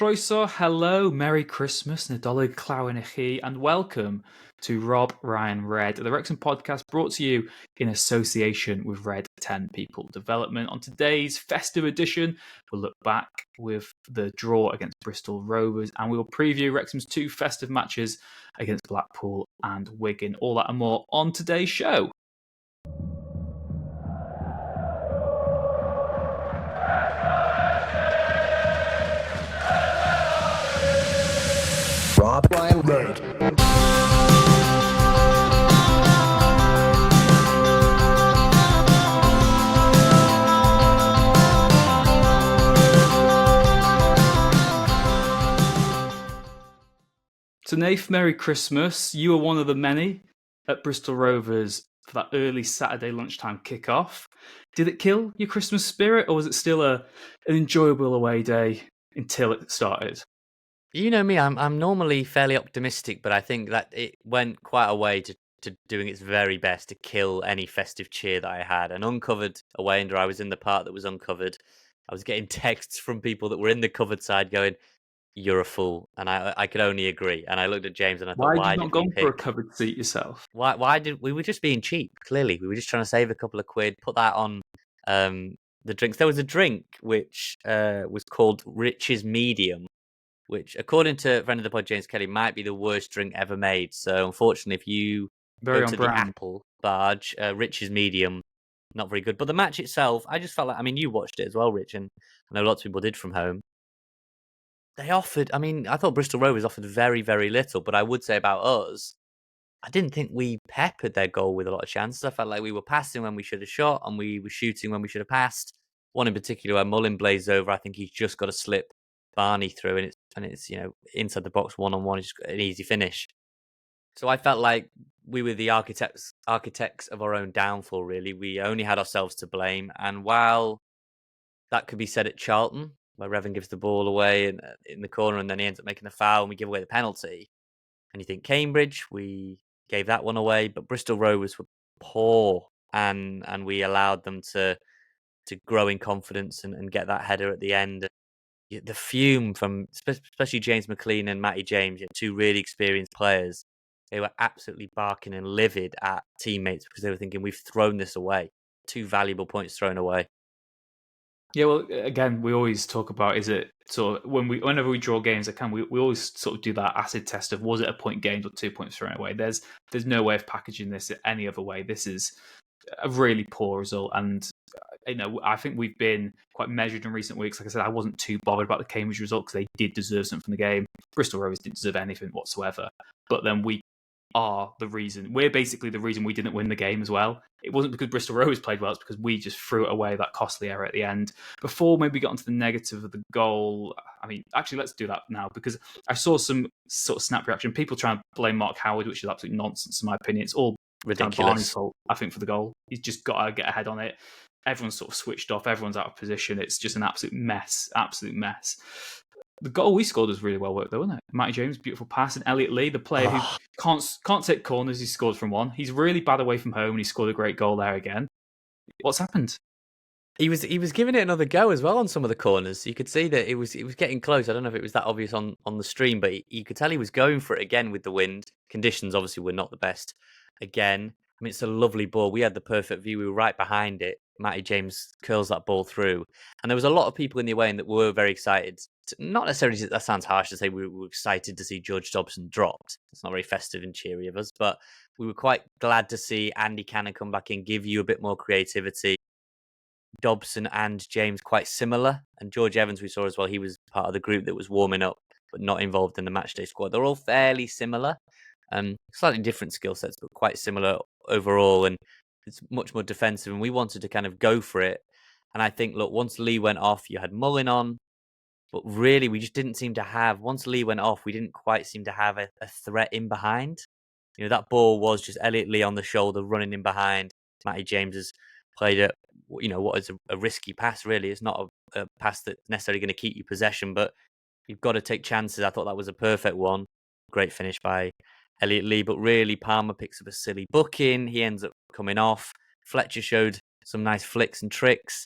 Croeso, hello, Merry Christmas, Nadolig Clawinichi, and welcome to RobRyanRed, the Wrexham podcast brought to you in association with Red 10 People Development. On today's festive edition, we'll look back with the draw against Bristol Rovers, and we will preview Wrexham's two festive matches against Blackpool and Wigan. All that and more on today's show. RobRyanRed. So, Nath, Merry Christmas. You were one of the many at Bristol Rovers for that early Saturday lunchtime kickoff. Did it kill your Christmas spirit, or was it still an enjoyable away day until it started? You know me, I'm normally fairly optimistic, but I think that it went quite a way to doing its very best to kill any festive cheer that I had. An uncovered away ender, I was in the part that was uncovered. I was getting texts from people that were in the covered side going, "You're a fool," and I could only agree. And I looked at James and I thought, Why did you not go we for a pick? covered seat yourself? Why did we were just being cheap? Clearly, we were just trying to save a couple of quid. Put that on the drinks. There was a drink which was called Rich's Medium, which, according to a friend of the pod, James Kelly, might be the worst drink ever made. So, unfortunately, if you go to the Apple barge, Rich's Medium, not very good. But the match itself, I just felt like, you watched it as well, Rich, and I know lots of people did from home. They offered, I thought Bristol Rovers offered very, very little, but I would say about us, I didn't think we peppered their goal with a lot of chances. I felt like we were passing when we should have shot, and we were shooting when we should have passed. One in particular where Mullin blazed over, I think he's just got to slip Barney through, and it's inside the box one-on-one, it's an easy finish. So I felt like we were the architects of our own downfall, really. We only had ourselves to blame, and while that could be said at Charlton, where Revan gives the ball away in the corner and then he ends up making a foul and we give away the penalty, and you think Cambridge, we gave that one away, but Bristol Rovers were poor, and we allowed them to grow in confidence and get that header at the end. The fume from especially James McLean and Matty James, two really experienced players, they were absolutely barking and livid at teammates because they were thinking, we've thrown this away. 2 valuable points thrown away. Yeah, well, again, we always talk about, is it sort of, whenever we draw games, we always sort of do that acid test of, was it a point gained or 2 points thrown away? There's no way of packaging this any other way. This is a really poor result, and I think we've been quite measured in recent weeks. Like I said, I wasn't too bothered about the Cambridge result because they did deserve something from the game. Bristol Rovers didn't deserve anything whatsoever. But then we're basically the reason we didn't win the game as well. It wasn't because Bristol Rovers played well, it's because we just threw away that costly error at the end. Before maybe we got onto the negative of the goal, actually, let's do that now, because I saw some sort of snap reaction. People trying to blame Mark Howard, which is absolute nonsense in my opinion. It's all ridiculous. Kind of Barney's fault, I think, for the goal. He's just got to get ahead on it. Everyone's sort of switched off. Everyone's out of position. It's just an absolute mess. The goal we scored was really well worked, though, wasn't it? Matty James, beautiful pass, and Elliot Lee, the player who can't take corners, he scored from one. He's really bad away from home, and he scored a great goal there again. What's happened? He was giving it another go as well on some of the corners. You could see that it was getting close. I don't know if it was that obvious on the stream, but you could tell he was going for it again with the wind. Conditions obviously were not the best again. It's a lovely ball. We had the perfect view. We were right behind it. Matty James curls that ball through. And there was a lot of people in the away end that were very excited. Not necessarily, that sounds harsh to say we were excited to see George Dobson dropped. It's not very festive and cheery of us, but we were quite glad to see Andy Cannon come back in, give you a bit more creativity. Dobson and James quite similar. And George Evans, we saw as well, he was part of the group that was warming up, but not involved in the matchday squad. They're all fairly similar. Slightly different skill sets, but quite similar overall, and it's much more defensive, and we wanted to kind of go for it. And I think, look, once Lee went off, you had Mullin on, but really we just didn't seem to have, once Lee went off, we didn't quite seem to have a threat in behind. That ball was just Elliot Lee on the shoulder running in behind. Matty James has played what is a risky pass, really. It's not a pass that's necessarily going to keep you possession, but you've got to take chances. I thought that was a perfect one. Great finish by Elliot Lee, but really Palmer picks up a silly booking. He ends up coming off. Fletcher showed some nice flicks and tricks.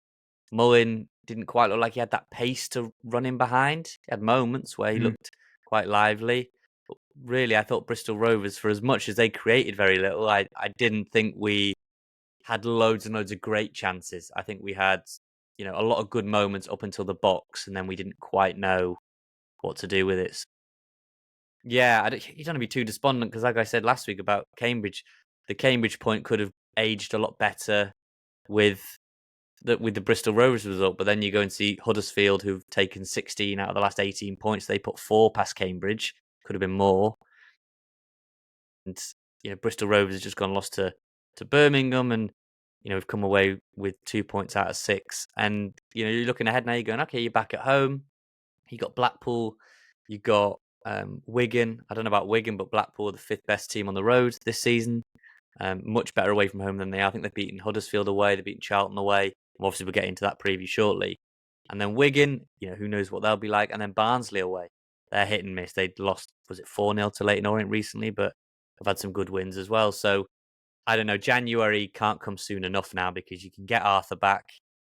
Mullin didn't quite look like he had that pace to run in behind. He had moments where he looked quite lively. But really, I thought Bristol Rovers, for as much as they created very little, I didn't think we had loads and loads of great chances. I think we had, a lot of good moments up until the box, and then we didn't quite know what to do with it. Yeah, you don't want to be too despondent because, like I said last week about Cambridge, the Cambridge point could have aged a lot better with the Bristol Rovers result. But then you go and see Huddersfield, who've taken 16 out of the last 18 points. They put 4 past Cambridge. Could have been more. And Bristol Rovers has just gone lost to Birmingham, and we've come away with 2 points out of 6. And you're looking ahead now. You're going, okay, you're back at home. You got Blackpool. You got Wigan. I don't know about Wigan, but Blackpool are the 5th best team on the road this season. Much better away from home than they are. I think they've beaten Huddersfield away. They've beaten Charlton away. Obviously, we'll get into that preview shortly. And then Wigan, who knows what they'll be like. And then Barnsley away. They're hit and miss. They'd lost, was it 4-0 to Leyton Orient recently, but have had some good wins as well. So, I don't know. January can't come soon enough now because you can get Arthur back.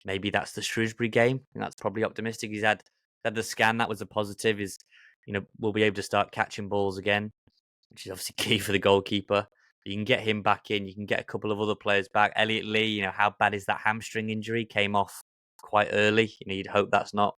Maybe that's the Shrewsbury game. And that's probably optimistic. He's had the scan. That was a positive. We'll be able to start catching balls again, which is obviously key for the goalkeeper. You can get him back in. You can get a couple of other players back. Elliot Lee, how bad is that hamstring injury? Came off quite early. You'd hope that's not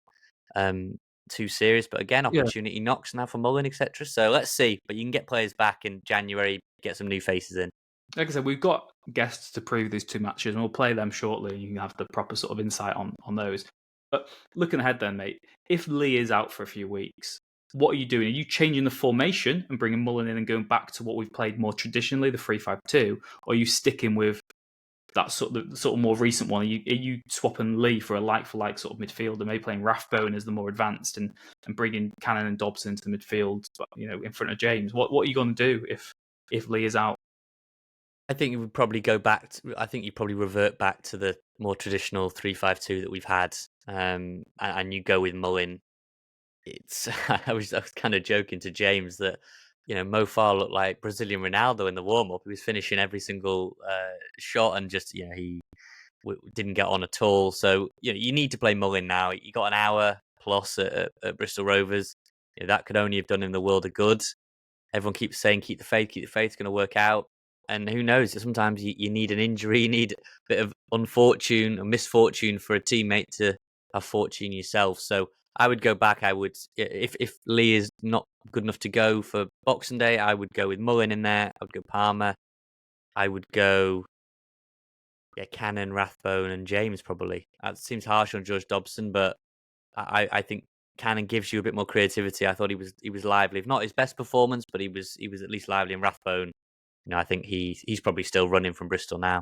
too serious. But again, opportunity knocks now for Mullin, etc. So let's see. But you can get players back in January, get some new faces in. Like I said, we've got guests to preview these 2 matches, and we'll play them shortly. You can have the proper sort of insight on those. But looking ahead then, mate, if Lee is out for a few weeks, what are you doing? Are you changing the formation and bringing Mullin in and going back to what we've played more traditionally, the 3-5-2? Or are you sticking with that sort of more recent one? Are you swapping Lee for a like-for-like sort of midfielder, maybe playing Rathbone as the more advanced and bringing Cannon and Dobson into the midfield, in front of James? What are you going to do if Lee is out? I think you would probably go back. I think you probably revert back to the more traditional 3-5-2 that we've had, and you go with Mullin. I was kind of joking to James that Mo Farah looked like Brazilian Ronaldo in the warm up. He was finishing every single shot, and just he didn't get on at all. So you need to play Mullin now. You got an hour plus at Bristol Rovers. That could only have done him the world of good. Everyone keeps saying, "Keep the faith, keep the faith." It's going to work out. And who knows? Sometimes you need an injury, you need a bit of unfortune or misfortune for a teammate to have fortune yourself. So I would go back. I would, if Lee is not good enough to go for Boxing Day, I would go with Mullin in there. I would go Palmer. I would go, Cannon, Rathbone, and James probably. That seems harsh on George Dobson, but I think Cannon gives you a bit more creativity. I thought he was lively. If not his best performance, but he was at least lively. And Rathbone, I think he's probably still running from Bristol now.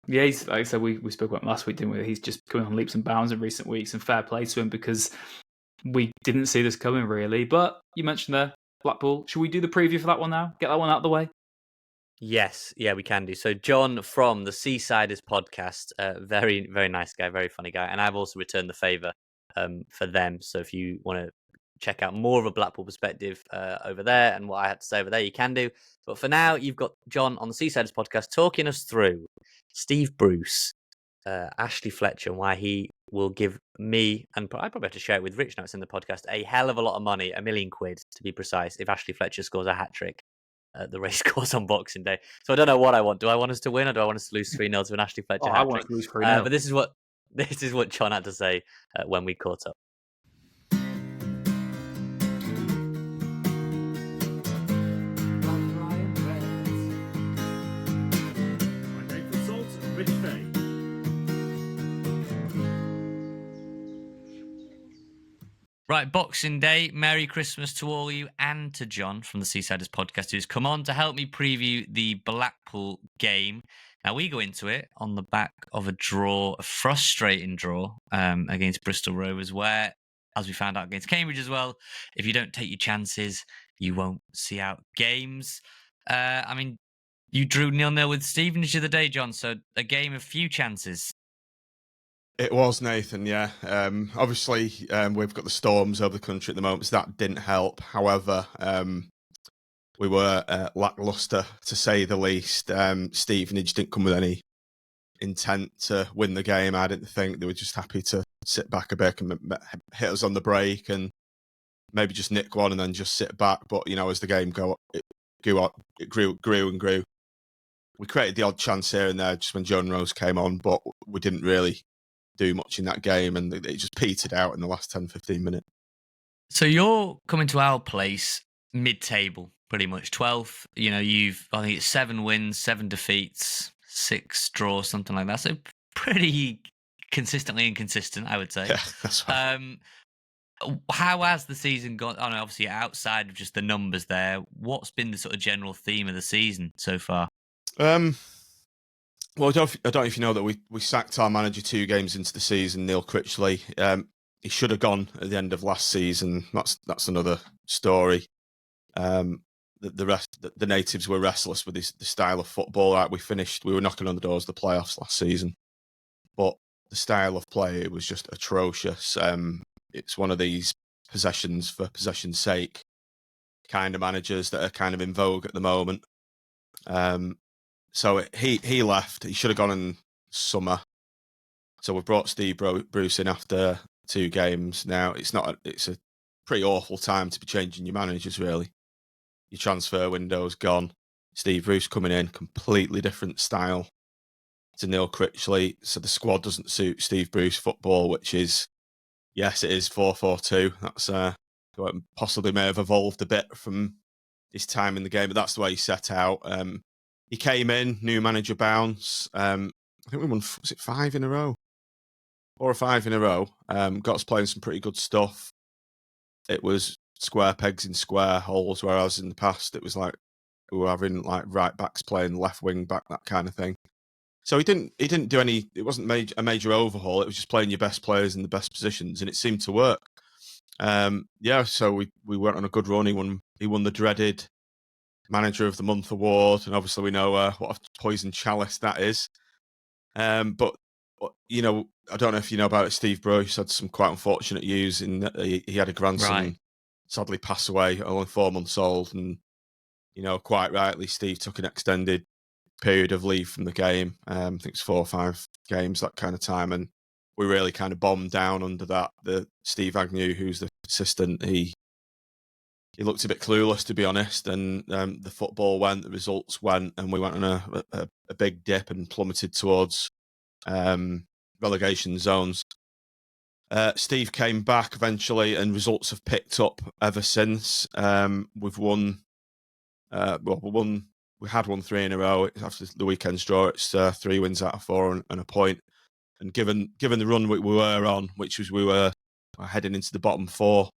Yeah, he's, like I said, we spoke about him last week, didn't we? He's just coming on leaps and bounds in recent weeks, and fair play to him because we didn't see this coming really. But you mentioned there, Blackpool. Should we do the preview for that one now? Get that one out of the way? Yes, yeah, we can do. So John from the Seasiders Podcast, very, very nice guy, very funny guy. And I've also returned the favour for them. So if you want to check out more of a Blackpool perspective over there and what I had to say over there, you can do. But for now, you've got John on the Seasiders Podcast talking us through Steve Bruce, Ashley Fletcher, and why he will give me, and I probably have to share it with Rich now it's in the podcast, a hell of a lot of money, £1 million to be precise, if Ashley Fletcher scores a hat-trick at the race course on Boxing Day. So I don't know what I want. Do I want us to win or do I want us to lose 3-0 to an Ashley Fletcher hat-trick? I want us to lose 3-0. But this is what John had to say when we caught up. Right, Boxing Day. Merry Christmas to all of you and to John from the Seasiders Podcast, who's come on to help me preview the Blackpool game. Now, we go into it on the back of a frustrating draw against Bristol Rovers, where, as we found out against Cambridge as well, if you don't take your chances, you won't see out games. You drew 0-0 with Stevenage the other day, John, so a game of few chances. It was, Nathan, yeah. Obviously, we've got the storms over the country at the moment, so that didn't help. However, we were lacklustre, to say the least. Stevenage didn't come with any intent to win the game. I didn't think they were just happy to sit back a bit and hit us on the break and maybe just nick one and then just sit back. But, as the game grew and grew. We created the odd chance here and there just when Joan Rose came on, but we didn't really do much in that game, and it just petered out in the last 10, 15 minutes. So you're coming to our place mid-table, pretty much 12th. I think it's 7 wins, 7 defeats, 6 draws, something like that. So pretty consistently inconsistent, I would say. Yeah, that's right. How has the season gone? Oh, no, obviously outside of just the numbers there, what's been the sort of general theme of the season so far? Well, I don't know if you know that we sacked our manager 2 games into the season, Neil Critchley. He should have gone at the end of last season. That's another story. The natives were restless with the style of football. Right, we were knocking on the doors of the playoffs last season, but the style of play, it was just atrocious. It's one of these possessions for possession's sake kind of managers that are kind of in vogue at the moment. So he left. He should have gone in summer. So we've brought Steve Bruce in after 2 games. Now it's a pretty awful time to be changing your managers, really. Your transfer window's gone. Steve Bruce coming in, completely different style to Neil Critchley. So the squad doesn't suit Steve Bruce football, which is, yes, it is 4-4-2. That's possibly may have evolved a bit from his time in the game, but that's the way he set out. He came in, new manager bounce. I think we won, was it 5 in a row? 4 or 5 in a row. Got us playing some pretty good stuff. It was square pegs in square holes, whereas in the past it was like we were having like right backs playing left wing back, that kind of thing. So he didn't do any. It wasn't a major overhaul. It was just playing your best players in the best positions, and it seemed to work. So we went on a good run. He won the dreaded Manager of the Month award, and obviously we know what a poison chalice that is. But I don't know if you know about it. Steve Bruce had some quite unfortunate news in that he had a grandson sadly pass away, only 4 months old, and quite rightly, Steve took an extended period of leave from the game. I think it's 4 or 5 games, that kind of time, and we really kind of bombed down under that. The Steve Agnew, who's the assistant, he looked a bit clueless, to be honest, and the football went, the results went, and we went on a big dip and plummeted towards relegation zones. Steve came back eventually, and results have picked up ever since. We've won. We had won 3 in a row after the weekend's draw. It's 3 wins out of 4 and a point. And given the run we were on, which was we were heading into the bottom 4,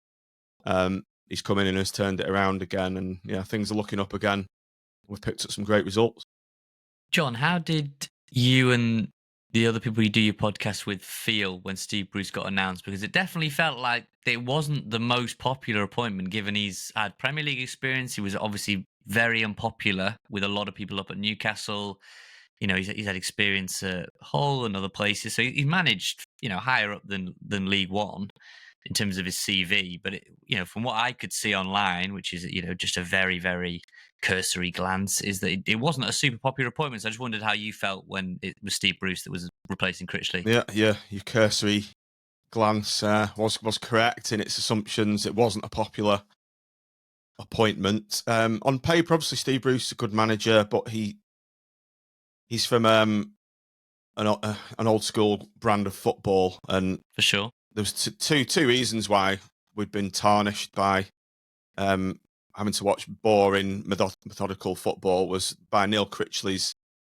he's come in and has turned it around again, and things are looking up again. We've picked up some great results. John, how did you and the other people you do your podcast with feel when Steve Bruce got announced? Because it definitely felt like it wasn't the most popular appointment, given he's had Premier League experience. He was obviously very unpopular with a lot of people up at Newcastle. He's had experience at Hull and other places, so he managed higher up than League One in terms of his CV. But from what I could see online, which is just a very, very cursory glance, is that it wasn't a super popular appointment. So I just wondered how you felt when it was Steve Bruce that was replacing Critchley. Yeah, your cursory glance was correct in its assumptions. It wasn't a popular appointment. On paper, obviously, Steve Bruce is a good manager, but he's from an old school brand of football, and for sure, there was two reasons why we'd been tarnished by having to watch boring, methodical football. Was by Neil Critchley's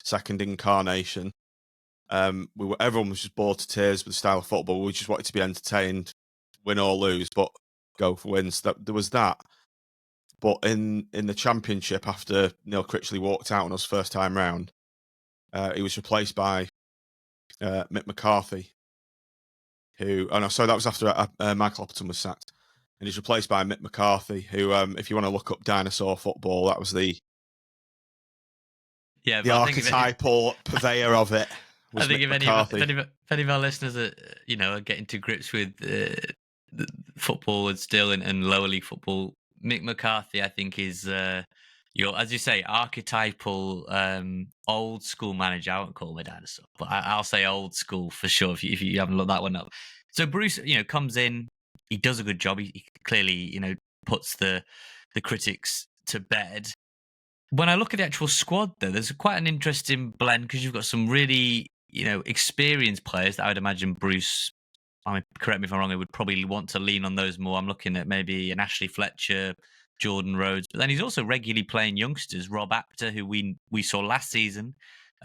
second incarnation. Everyone was just bored to tears with the style of football. We just wanted to be entertained, win or lose, but go for wins. There was that. But in the Championship, after Neil Critchley walked out on us first time round, he was replaced by Mick McCarthy, so that was after Michael Appleton was sacked. And he's replaced by Mick McCarthy, who, if you want to look up dinosaur football, that was the archetypal purveyor of it. I think if any of our listeners are getting to grips with the football and still and lower league football, Mick McCarthy, I think, is your, as you say, archetypal old school manager. I won't call him a dinosaur, but I'll say old school for sure. If you haven't looked that one up, so Bruce, comes in, he does a good job. He clearly, puts the critics to bed. When I look at the actual squad, though, there's quite an interesting blend because you've got some really, experienced players that I would imagine Bruce. I mean, correct me if I'm wrong. I would probably want to lean on those more. I'm looking at maybe an Ashley Fletcher, Jordan Rhodes, but then he's also regularly playing youngsters. Rob Apter, who we saw last season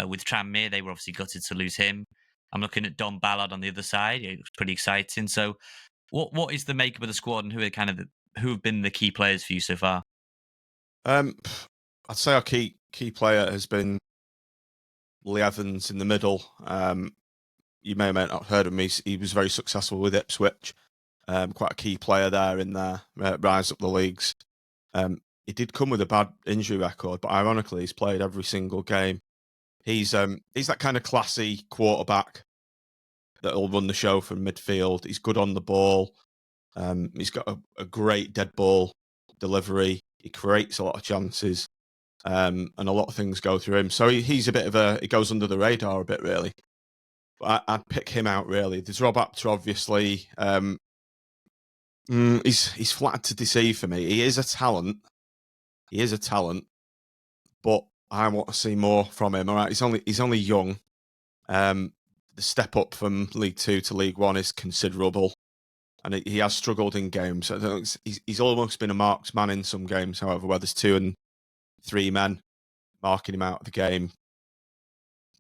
with Tranmere, they were obviously gutted to lose him. I'm looking at Don Ballard on the other side. It looks pretty exciting. So, what is the makeup of the squad, and who are who have been the key players for you so far? I'd say our key player has been Lee Evans in the middle. You may or may not have heard of him. He was very successful with Ipswich. Quite a key player there in there, rise up the leagues. He did come with a bad injury record, but ironically, he's played every single game. He's that kind of classy quarterback that'll run the show from midfield. He's good on the ball. He's got a great dead ball delivery. He creates a lot of chances, and a lot of things go through him. So he's a bit of he goes under the radar a bit, really. But I'd pick him out, really. There's Rob Apter, obviously. He's flattered to deceive for me. He is a talent, but I want to see more from him. All right, he's only young. The step up from League 2 to League 1 is considerable, and he has struggled in games. I don't know, he's almost been a marked man in some games. However, where there's 2 and 3 men marking him out of the game,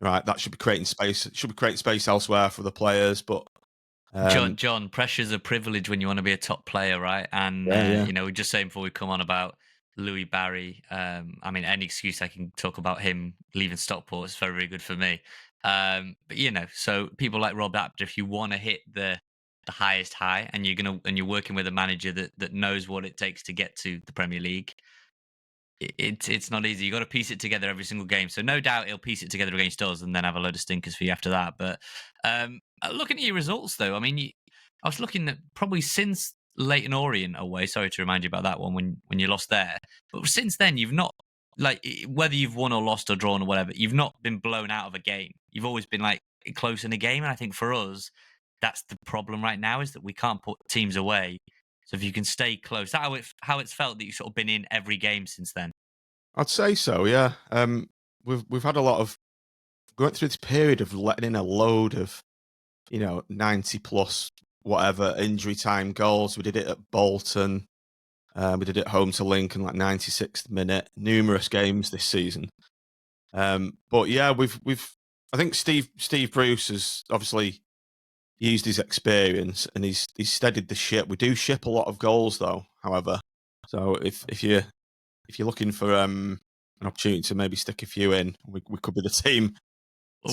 right? That should be creating space. It should be creating space elsewhere for the players, but. John, pressure's a privilege when you want to be a top player, right? And we're just saying before we come on about Louis Barry. I mean, any excuse I can talk about him leaving Stockport is very, very good for me. But so people like Rob Apter, if you want to hit the highest high, and you're working with a manager that knows what it takes to get to the Premier League, it's not easy. You got to piece it together every single game. So no doubt he'll piece it together against us, and then have a load of stinkers for you after that. But looking at your results, though, I mean, I was looking at probably since Leyton Orient away. Sorry to remind you about that one when you lost there. But since then, you've not, like, whether you've won or lost or drawn or whatever, you've not been blown out of a game. You've always been like close in a game, and I think for us, that's the problem right now, is that we can't put teams away. So if you can stay close, that's how it's felt that you've sort of been in every game since then. I'd say so, yeah. We've had a lot of going through this period of letting in a load of 90 plus whatever injury time goals. We did it at Bolton. We did it home to Lincoln, like 96th minute. Numerous games this season. But yeah, I think Steve Bruce has obviously used his experience, and he's steadied the ship. We do ship a lot of goals, though. However, so if you're looking for an opportunity to maybe stick a few in, we could be the team.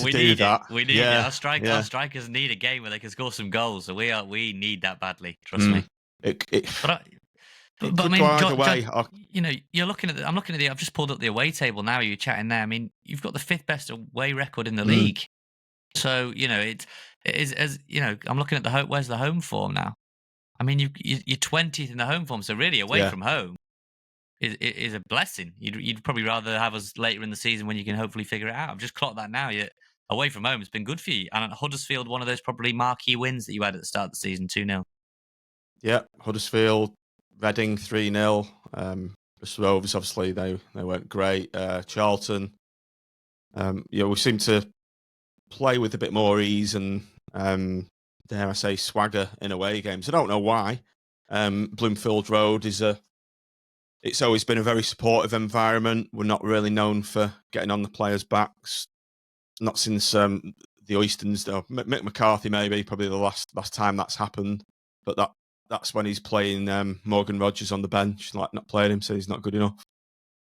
We need that. We need it. Our strikers need a game where they can score some goals. So we need that badly. Trust me. But I mean, John, you're looking at. I'm looking at I've just pulled up the away table now. You're chatting there. I mean, you've got the 5th best away record in the league. So it is, as I'm looking at the home. Where's the home form now? I mean, you're 20th in the home form. So really, away from home is a blessing. You'd probably rather have us later in the season when you can hopefully figure it out. I've just clocked that now. Away from home has been good for you. And at Huddersfield, one of those probably marquee wins that you had at the start of the season, 2-0. Yeah, Huddersfield, Reading 3-0. Bristol Rovers, obviously, they weren't great. Charlton. We seem to play with a bit more ease and, dare I say, swagger in away games. I don't know why. Bloomfield Road it's always been a very supportive environment. We're not really known for getting on the players' backs. Not since the Oystons, though. Mick McCarthy, maybe, probably the last time that's happened. But that's when he's playing Morgan Rogers on the bench, like not playing him, so he's not good enough.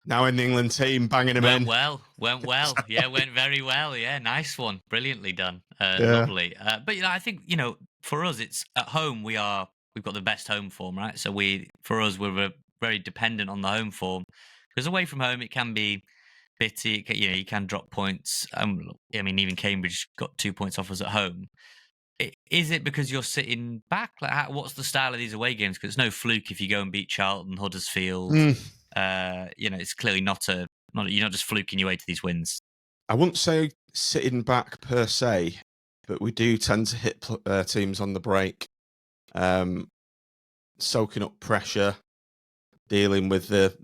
Now in the England team, banging him in. Went well. Yeah, went very well. Yeah, nice one. Brilliantly done. Lovely. But I think, for us, it's at home we've got the best home form, right? So we're very dependent on the home form, because away from home it can be bitty. You can drop points. I mean, even Cambridge got 2 points off us at home. Is it because you're sitting back? Like, what's the style of these away games? Because it's no fluke if you go and beat Charlton, Huddersfield, it's clearly not you're not just fluking your way to these wins. I wouldn't say sitting back per se, but we do tend to hit teams on the break, soaking up pressure, dealing with the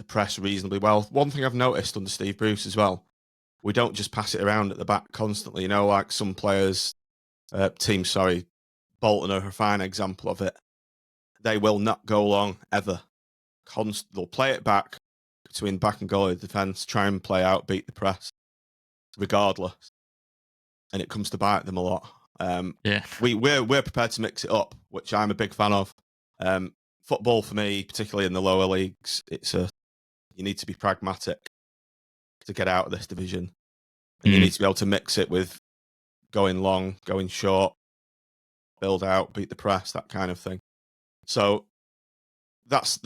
press reasonably well. One thing I've noticed under Steve Bruce as well, we don't just pass it around at the back constantly. Like some players, Bolton are a fine example of it. They will not go long ever. They'll play it back between back and goal of the defence, try and play out, beat the press, regardless. And it comes to bite them a lot. We're prepared to mix it up, which I'm a big fan of. Football for me, particularly in the lower leagues, you need to be pragmatic to get out of this division. And you need to be able to mix it with going long, going short, build out, beat the press, that kind of thing. So that's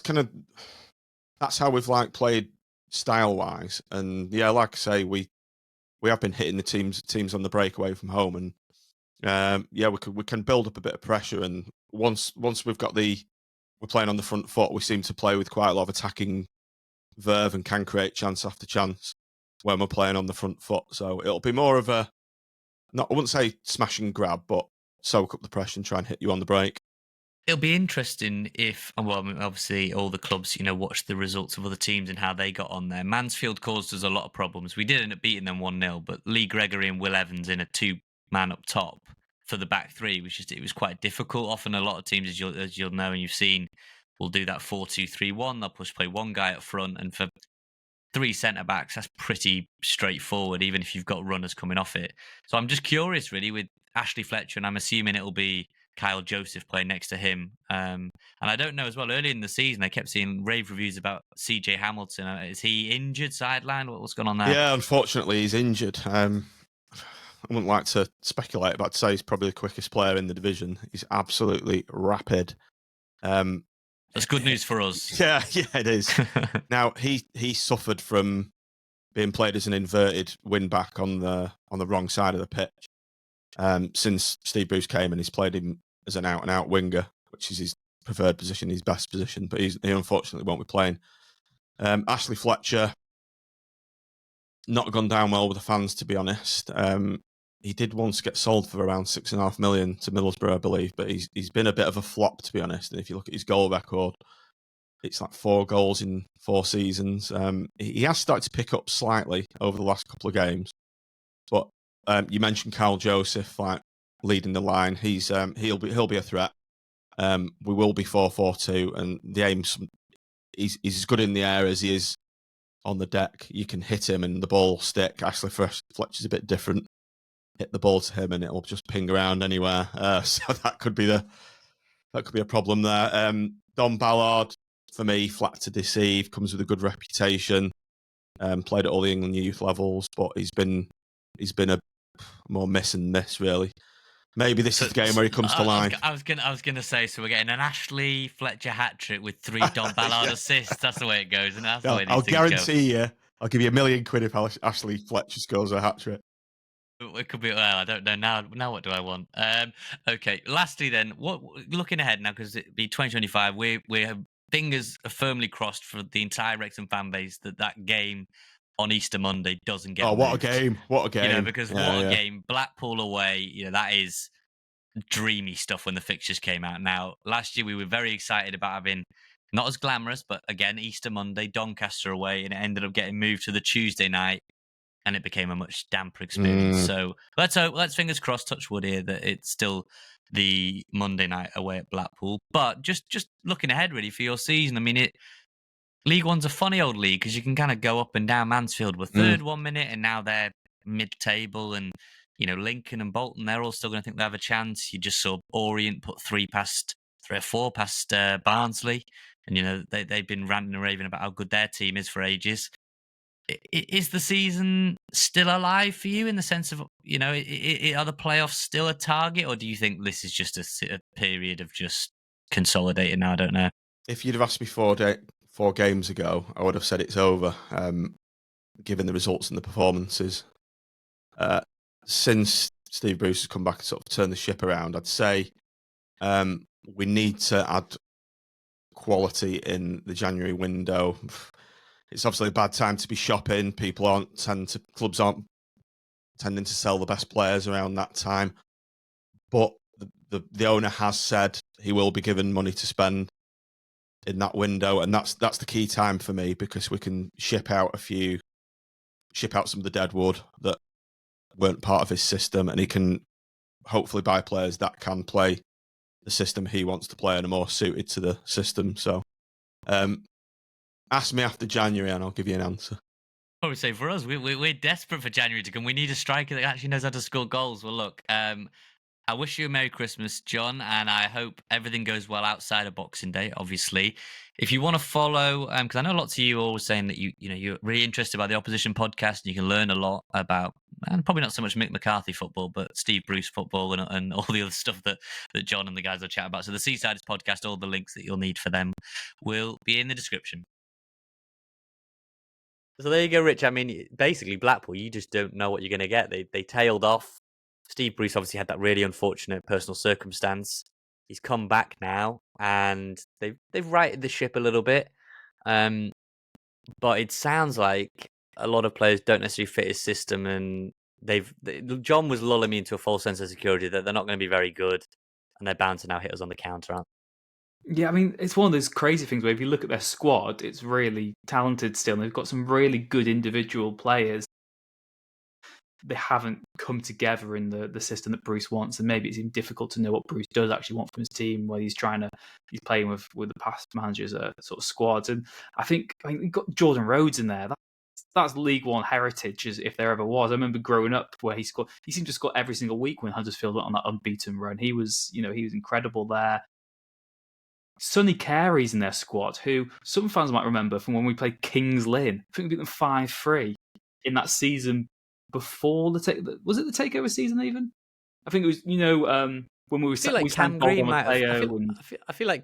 kind of that's how we've played style wise. And yeah, like I say, we have been hitting the teams on the breakaway from home, and we can build up a bit of pressure. And once we've got we're playing on the front foot, we seem to play with quite a lot of attacking verve and can create chance after chance when we're playing on the front foot. So it'll be more of I wouldn't say smash and grab, but soak up the pressure and try and hit you on the break. It'll be interesting if, obviously all the clubs, watch the results of other teams and how they got on there. Mansfield caused us a lot of problems. We did end up beating them 1-0, but Lee Gregory and Will Evans in a 2-man up top for the back three it was quite difficult. Often a lot of teams, as you'll know and you've seen, will do that 4-2-3-1. They'll play one guy up front, and for 3 centre-backs, that's pretty straightforward, even if you've got runners coming off it. So I'm just curious, really, with Ashley Fletcher, and I'm assuming it'll be Kyle Joseph playing next to him. And I don't know as well, early in the season, I kept seeing rave reviews about CJ Hamilton. Is he injured, sidelined? What's going on there? Yeah, unfortunately, he's injured. I wouldn't like to speculate, but I'd say he's probably the quickest player in the division. He's absolutely rapid. That's good news for us. Yeah, it is. Now, he suffered from being played as an inverted wing-back on the wrong side of the pitch. Since Steve Bruce came and he's played him as an out-and-out winger, which is his preferred position, his best position, but he unfortunately won't be playing. Ashley Fletcher, not gone down well with the fans, to be honest. He did once get sold for around $6.5 million to Middlesbrough, I believe, but he's been a bit of a flop, to be honest. And if you look at his goal record, it's 4 goals in 4 seasons. He has started to pick up slightly over the last couple of games, but you mentioned Kyle Joseph leading the line. He'll be a threat. We will be 4-4-2, and the aim's he's as good in the air as he is on the deck. You can hit him and the ball will stick. Ashley Fletcher's a bit different. Hit the ball to him and it'll just ping around anywhere. So that could be a problem there. Don Ballard, for me, flat to deceive, comes with a good reputation. Played at all the England youth levels, but he's been a more miss and miss, really. Maybe this is the game where he comes to life. I was gonna say, so we're getting an Ashley Fletcher hat trick with 3 Don Ballard assists. That's the way it goes, and that's the way I'll guarantee you, I'll give you $1 million if Ashley Fletcher scores a hat trick. It could be. Well, I don't know now. What do I want? Okay. Lastly, then, looking ahead now, because it'll be 2025. We have fingers are firmly crossed for the entire Wrexham fan base that game on Easter Monday doesn't get. Oh, what a game! What a game! Because what a game! Blackpool away. That is dreamy stuff when the fixtures came out. Now, last year we were very excited about having not as glamorous, but again Easter Monday, Doncaster away, and it ended up getting moved to the Tuesday night. And it became a much damper experience. So let's fingers crossed, touch wood here, that it's still the Monday night away at Blackpool. But just looking ahead, really, for your season, I mean, League One's a funny old league because you can kind of go up and down. Mansfield were third 1 minute, and now they're mid-table. And, Lincoln and Bolton, they're all still going to think they have a chance. You just saw Orient put 3 or 4 past Barnsley. And, they've been ranting and raving about how good their team is for ages. Is the season still alive for you in the sense of, are the playoffs still a target, or do you think this is just a period of just consolidating now? I don't know. If you'd have asked me 4 games ago, I would have said it's over, given the results and the performances. Since Steve Bruce has come back and sort of turned the ship around, I'd say we need to add quality in the January window. It's obviously a bad time to be shopping. Clubs aren't tending to sell the best players around that time. But the owner has said he will be given money to spend in that window, and that's the key time for me, because we can ship out some of the dead wood that weren't part of his system, and he can hopefully buy players that can play the system he wants to play and are more suited to the system. So ask me after January and I'll give you an answer. I would say for us, we're desperate for January to come. We need a striker that actually knows how to score goals. Well, look, I wish you a Merry Christmas, John, and I hope everything goes well outside of Boxing Day, obviously. If you want to follow, because I know lots of you are always saying that you're really interested by the Opposition podcast, and you can learn a lot about, and probably not so much Mick McCarthy football, but Steve Bruce football and all the other stuff that John and the guys will chat about. So the Seasiders Podcast, all the links that you'll need for them will be in the description. So there you go, Rich. I mean, basically, Blackpool, you just don't know what you're going to get. They tailed off. Steve Bruce obviously had that really unfortunate personal circumstance. He's come back now, and they've righted the ship a little bit. But it sounds like a lot of players don't necessarily fit his system, and John was lulling me into a false sense of security that they're not going to be very good, and they're bound to now hit us on the counter, aren't they? Yeah, I mean, it's one of those crazy things where if you look at their squad, it's really talented still. And they've got some really good individual players. They haven't come together in the system that Bruce wants, and maybe it's even difficult to know what Bruce does actually want from his team, where he's playing with the past managers' sort of squads. And I think you've got Jordan Rhodes in there. That's League One heritage, as if there ever was. I remember growing up where he seemed to score every single week when Huddersfield went on that unbeaten run. He was incredible there. Sonny Carey's in their squad, who some fans might remember from when we played Kings Lynn. I think we beat them 5-3 in that season before was it the takeover season even? I think it was, when we were Cam Green might have, I feel like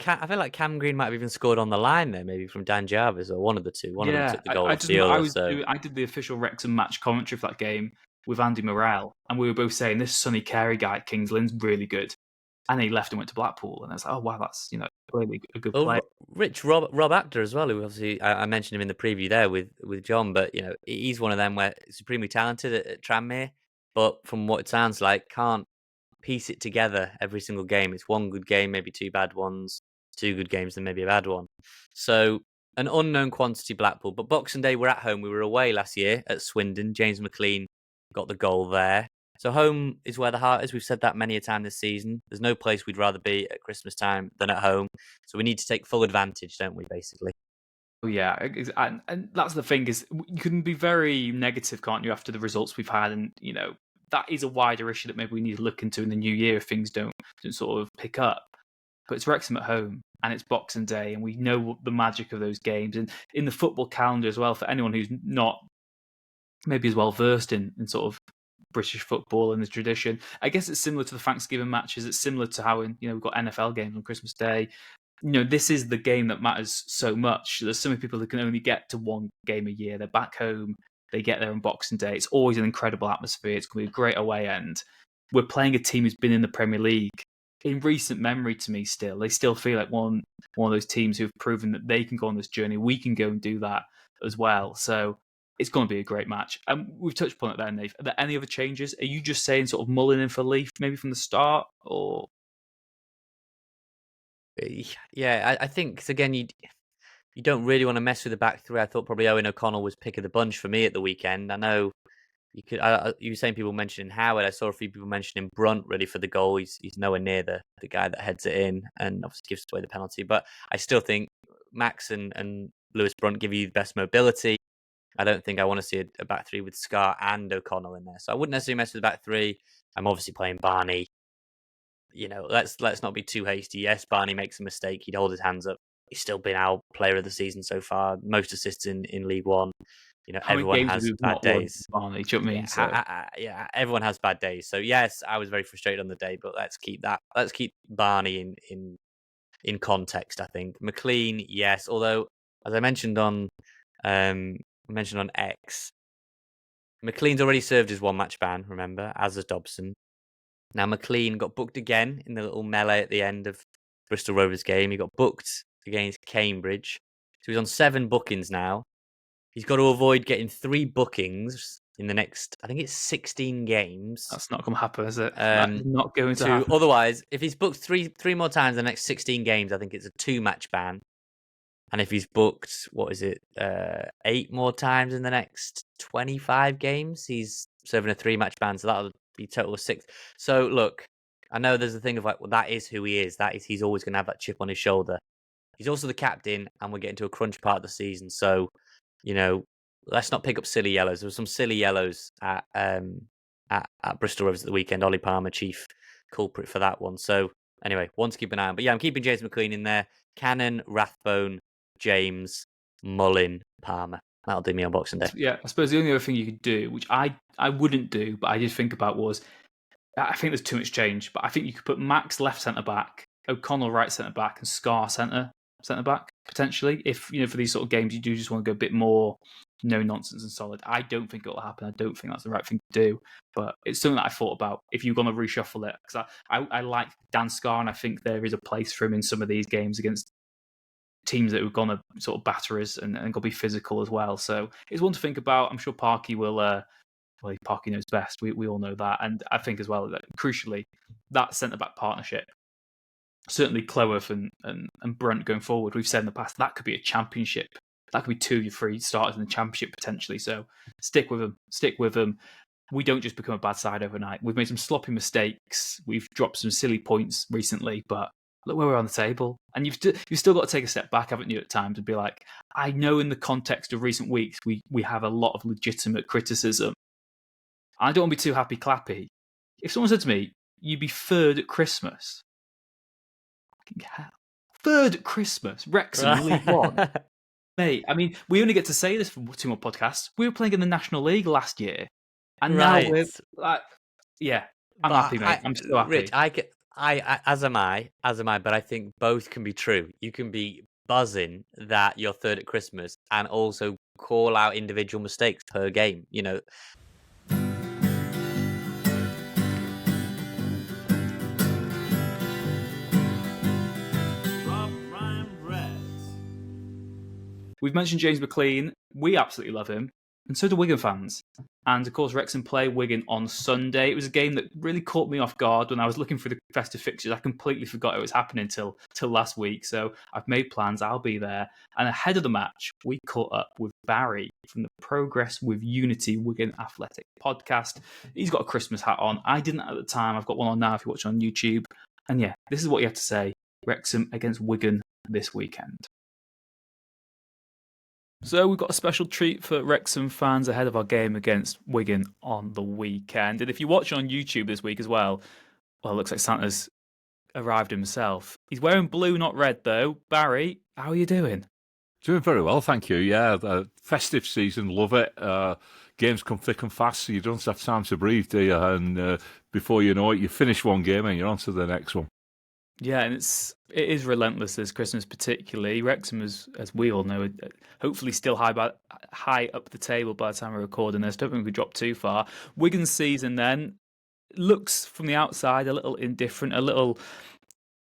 Cam Green might have even scored on the line there, maybe from Dan Jarvis or one of the two. One of them took the goal off the other. I did the official Wrexham match commentary for that game with Andy Morrell, and we were both saying this Sonny Carey guy at Kings Lynn's really good. And he left and went to Blackpool, and I was like, oh wow, that's really a good player. Rich Rob Actor as well, who obviously I mentioned him in the preview there with John, but he's one of them where supremely talented at Tranmere, but from what it sounds like, can't piece it together every single game. It's one good game, maybe two bad ones, two good games, then maybe a bad one. So an unknown quantity Blackpool. But Boxing Day, we're at home. We were away last year at Swindon. James McLean got the goal there. So home is where the heart is. We've said that many a time this season. There's no place we'd rather be at Christmas time than at home. So we need to take full advantage, don't we, basically? Oh, yeah. And that's the thing, is you can be very negative, can't you, after the results we've had? And, that is a wider issue that maybe we need to look into in the new year if things don't sort of pick up. But it's Wrexham at home, and it's Boxing Day, and we know the magic of those games. And in the football calendar as well, for anyone who's not maybe as well versed in sort of British football and the tradition, I guess it's similar to the Thanksgiving matches. It's similar to how we've got NFL games on Christmas Day. This is the game that matters so much. There's so many people who can only get to one game a year. They're back home. They get there on Boxing Day. It's always an incredible atmosphere. It's going to be a great away end. We're playing a team who's been in the Premier League in recent memory to me still. They still feel like one of those teams who've proven that they can go on this journey. We can go and do that as well. So it's going to be a great match. And we've touched upon it there, Nate. Are there any other changes? Are you just saying sort of mulling in for Leaf maybe from the start? Or yeah, I think, cause again, you don't really want to mess with the back three. I thought probably Owen O'Connell was pick of the bunch for me at the weekend. I know you were saying people mentioning Howard. I saw a few people mentioning Brunt really for the goal. He's nowhere near the guy that heads it in and obviously gives away the penalty. But I still think Max and Lewis Brunt give you the best mobility. I don't think I want to see a back three with Scar and O'Connell in there. So I wouldn't necessarily mess with the back three. I'm obviously playing Barney. Let's not be too hasty. Yes, Barney makes a mistake. He'd hold his hands up. He's still been our player of the season so far. Most assists in League One. Everyone has bad days. Barney, do you know what I mean? Yeah, everyone has bad days. So yes, I was very frustrated on the day, but let's keep Barney in context. I think McLean, yes. Although, as I mentioned on X, McLean's already served his one match ban. Remember, as has Dobson. Now McLean got booked again in the little melee at the end of Bristol Rovers game. He got booked against Cambridge. So he's on 7 bookings now. He's got to avoid getting 3 bookings in the next, I think it's 16 games. That's not going to happen, is it? That's not going to happen. Otherwise, if he's booked three more times in the next 16 games, I think it's a 2-match ban. And if he's booked, 8 more times in the next 25 games, he's serving a 3-match ban. So that'll be total of 6. So look, I know there's a thing of like, well, that is who he is. He's always going to have that chip on his shoulder. He's also the captain, and we're getting to a crunch part of the season. So, let's not pick up silly yellows. There were some silly yellows at Bristol Rovers at the weekend. Ollie Palmer, chief culprit for that one. So anyway, one to keep an eye on. But yeah, I'm keeping James McLean in there. Cannon, Rathbone, James, Mullin, Palmer. That'll do me on Boxing Day. Yeah, I suppose the only other thing you could do, which I wouldn't do, but I did think about was, I think there's too much change, but I think you could put Max left centre-back, O'Connell right centre-back, and Scar centre-back, potentially. If, for these sort of games, you do just want to go a bit more no-nonsense and solid. I don't think it'll happen. I don't think that's the right thing to do. But it's something that I thought about if you're going to reshuffle it. Because I like Dan Scar, and I think there is a place for him in some of these games against teams that are going to sort of batter us and going to be physical as well. So it's one to think about. I'm sure Parky will... Parky knows best. We all know that. And I think as well that, crucially, that centre-back partnership, certainly Cloworth and Brunt going forward, we've said in the past, that could be a championship. That could be 2 of your 3 starters in the championship potentially. So stick with them. We don't just become a bad side overnight. We've made some sloppy mistakes. We've dropped some silly points recently, but look where we're on the table. And you've still got to take a step back, haven't you, at times, and be like, I know in the context of recent weeks, we have a lot of legitimate criticism. I don't want to be too happy clappy. If someone said to me, you'd be 3rd at Christmas. Fucking hell. 3rd at Christmas. Wrexham in League One. Mate, I mean, we only get to say this for 2 more podcasts. We were playing in the National League last year. And now we're like, yeah, I'm happy, mate. I'm so happy. Rich, as am I, but I think both can be true. You can be buzzing that you're 3rd at Christmas and also call out individual mistakes per game, We've mentioned James McLean. We absolutely love him. And so do Wigan fans. And of course, Wrexham play Wigan on Sunday. It was a game that really caught me off guard when I was looking for the festive fixtures. I completely forgot it was happening till last week. So I've made plans. I'll be there. And ahead of the match, we caught up with Barry from the Progress with Unity Wigan Athletic podcast. He's got a Christmas hat on. I didn't at the time. I've got one on now if you watch on YouTube. And yeah, this is what you have to say. Wrexham against Wigan this weekend. So we've got a special treat for Wrexham fans ahead of our game against Wigan on the weekend. And if you watch on YouTube this week as well, it looks like Santa's arrived himself. He's wearing blue, not red, though. Barry, how are you doing? Doing very well, thank you. Yeah, the festive season, love it. Games come thick and fast, so you don't have time to breathe, do you? And before you know it, you finish one game and you're on to the next one. Yeah, and it is relentless this Christmas, particularly. Wrexham, as we all know, hopefully still high up the table by the time we're recording this. Don't think we dropped too far. Wigan's season then looks from the outside a little indifferent, a little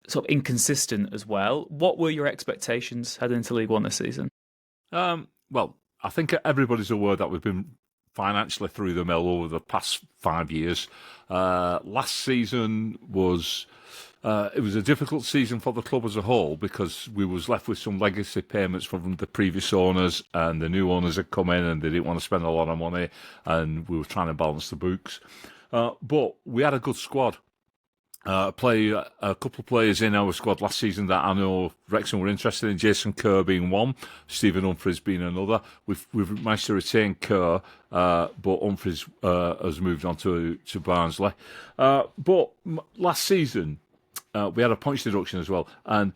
sort of inconsistent as well. What were your expectations heading into League One this season? Well, I think everybody's aware that we've been financially through the mill over the past 5 years. Last season was... it was a difficult season for the club as a whole because we was left with some legacy payments from the previous owners, and the new owners had come in and they didn't want to spend a lot of money, and we were trying to balance the books. But we had a good squad. A couple of players in our squad last season that I know Wrexham were interested in. Jason Kerr being one, Stephen Humphreys being another. We've managed to retain Kerr, but Humphreys has moved on to Barnsley. But last season, we had a points deduction as well, and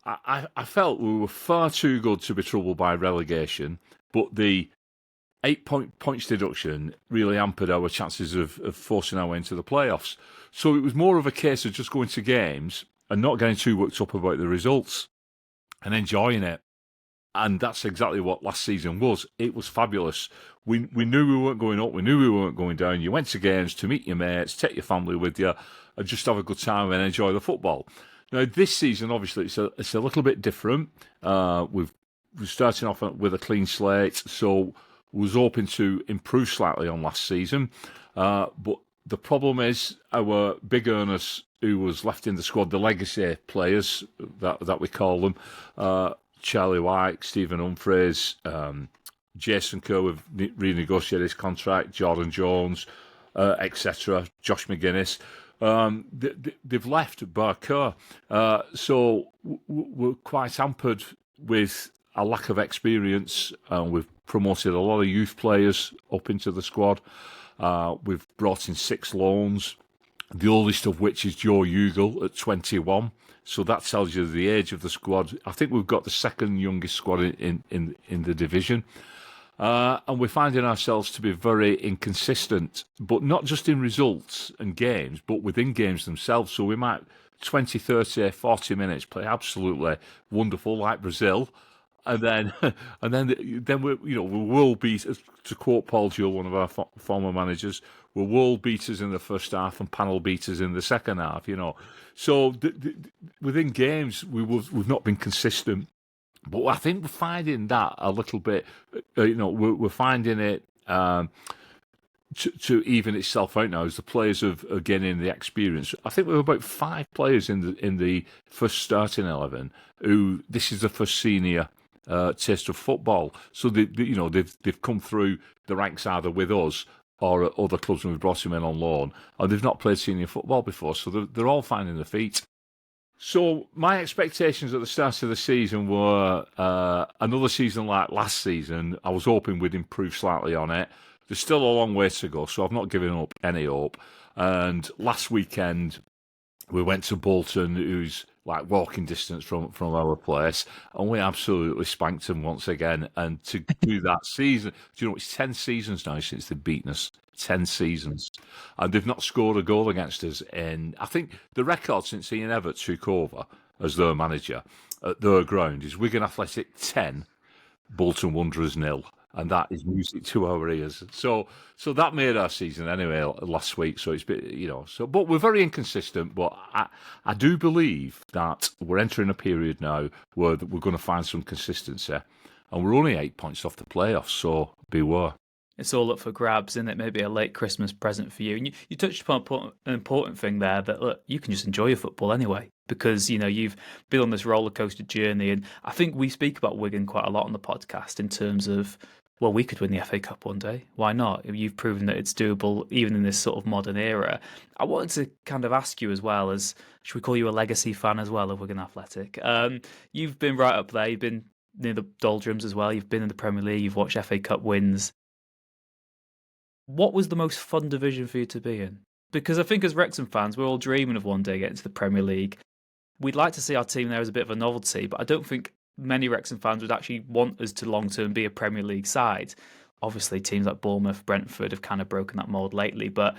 I felt we were far too good to be troubled by relegation, but the 8-point points deduction really hampered our chances of forcing our way into the playoffs. So it was more of a case of just going to games and not getting too worked up about the results and enjoying it. And that's exactly what last season was. It was fabulous. We knew we weren't going up. We knew we weren't going down. You went to games to meet your mates, take your family with you, and just have a good time and enjoy the football. Now, this season, obviously, it's a little bit different. We're starting off with a clean slate, so was hoping to improve slightly on last season. But the problem is our big earners who was left in the squad, the legacy players that we call them, Charlie White, Stephen Humphreys, Jason Kerr, we've renegotiated his contract, Jordan Jones, etc., Josh McGuinness. They've left bar Kerr. So we're quite hampered with a lack of experience. We've promoted a lot of youth players up into the squad. We've brought in 6 loans, the oldest of which is Joe Ugle at 21. So that tells you the age of the squad. I think we've got the second youngest squad in the division. And we're finding ourselves to be very inconsistent, but not just in results and games, but within games themselves. So we might 20, 30, 40 minutes play absolutely wonderful, like Brazil. And then we will beat, to quote Paul Jewell, one of our former managers, we're world beaters in the first half and panel beaters in the second half. So within games we've not been consistent, but I think we're finding that a little bit. We're finding it to even itself out now as the players are gaining the experience. I think we have about 5 players in the first starting 11 who this is the first senior taste of football. So they've come through the ranks either with us or at other clubs, and we've brought them in on loan, and they've not played senior football before. So they're all finding their feet. So my expectations at the start of the season were another season like last season. I was hoping we'd improve slightly on it. There's still a long way to go, so I've not given up any hope. And last weekend, we went to Bolton, who's like walking distance from our place, and we absolutely spanked them once again. And to do that season, do you know, it's 10 seasons now since they've beaten us. 10 seasons. And they've not scored a goal against us in, I think, the record since Ian Evatt took over as their manager at their ground is Wigan Athletic 10, Bolton Wanderers 0. And that is music to our ears. So that made our season anyway last week. So it's been, but we're very inconsistent. But I do believe that we're entering a period now where we're going to find some consistency, and we're only 8 points off the playoffs. So beware. It's all up for grabs, isn't it? Maybe a late Christmas present for you. And you touched upon an important thing there, that look, you can just enjoy your football anyway, because you've been on this roller coaster journey, and I think we speak about Wigan quite a lot on the podcast in terms of, well, we could win the FA Cup one day. Why not? You've proven that it's doable even in this sort of modern era. I wanted to kind of ask you as well, as should we call you a legacy fan as well of Wigan Athletic? You've been right up there. You've been near the doldrums as well. You've been in the Premier League. You've watched FA Cup wins. What was the most fun division for you to be in? Because I think as Wrexham fans, we're all dreaming of one day getting to the Premier League. We'd like to see our team there as a bit of a novelty, but I don't think many Wrexham fans would actually want us to long-term be a Premier League side. Obviously, teams like Bournemouth, Brentford have kind of broken that mould lately, but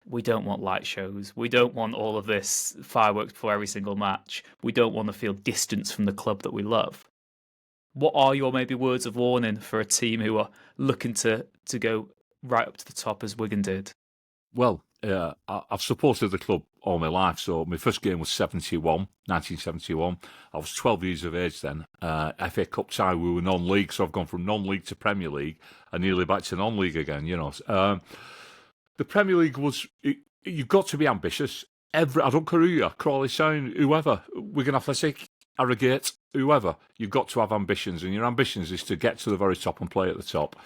we don't want light shows. We don't want all of this fireworks before every single match. We don't want to feel distance from the club that we love. What are your maybe words of warning for a team who are looking to go right up to the top as Wigan did? Well, I've supported the club all my life. So my first game was 1971. I was 12 years of age then. FA Cup tie, we were non-league, so I've gone from non-league to Premier League and nearly back to non-league again. The Premier League was, you've got to be ambitious. I don't care who you are, Crawley Sound, whoever, Wigan Athletic, Harrogate, whoever, you've got to have ambitions, and your ambitions is to get to the very top and play at the top.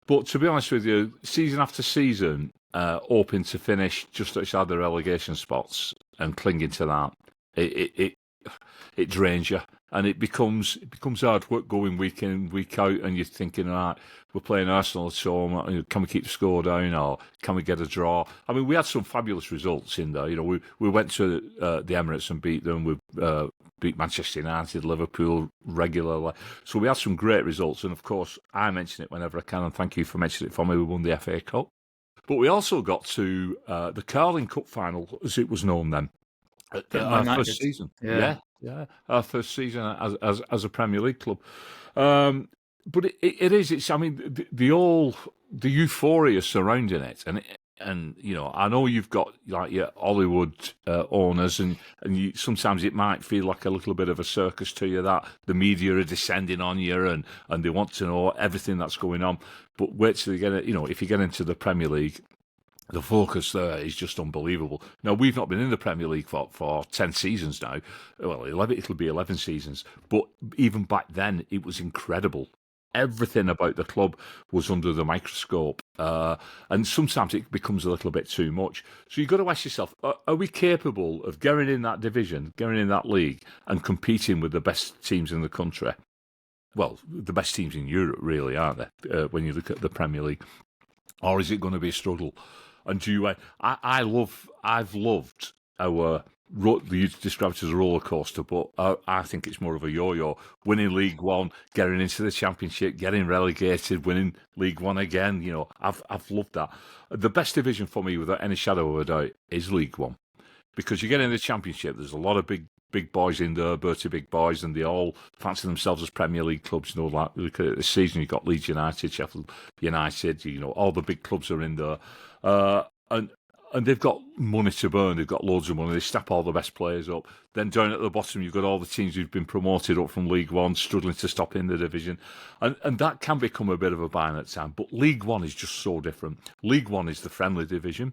But to be honest with you, season after season, hoping to finish just outside the relegation spots and clinging to that, it drains you, and it becomes hard work going week in, week out, and you're thinking, right, we're playing Arsenal at home, can we keep the score down, or can we get a draw? I mean, we had some fabulous results in there. We went to the Emirates and beat them. We beat Manchester United, Liverpool regularly. So we had some great results, and of course, I mention it whenever I can, and thank you for mentioning it for me. We won the FA Cup. But we also got to the Carling Cup final, as it was known then, our first season. Yeah, our first season as a Premier League club. But it is. I mean, the euphoria surrounding it, and And I know you've got like your Hollywood owners, and sometimes it might feel like a little bit of a circus to you, that the media are descending on you and they want to know everything that's going on. But wait till you get it. If you get into the Premier League, the focus there is just unbelievable. Now, we've not been in the Premier League for 10 seasons now. Well, it'll be 11 seasons. But even back then, it was incredible. Everything about the club was under the microscope. And sometimes it becomes a little bit too much. So you've got to ask yourself, are we capable of getting in that division, getting in that league, and competing with the best teams in the country? Well, the best teams in Europe, really, aren't they, when you look at the Premier League? Or is it going to be a struggle? And I've loved our, you described it as a roller coaster, but I think it's more of a yo-yo. Winning League One, getting into the Championship, getting relegated, winning League One again. I've loved that. The best division for me, without any shadow of a doubt, is League One, because you get in the Championship. There's a lot of big boys in there, Bertie big boys, and they all fancy themselves as Premier League clubs. Like look at this season, you've got Leeds United, Sheffield United. All the big clubs are in there, and they've got money to burn. They've got loads of money. They snap all the best players up. Then down at the bottom, you've got all the teams who've been promoted up from League One, struggling to stop in the division, and that can become a bit of a bind at time. But League One is just so different. League One is the friendly division.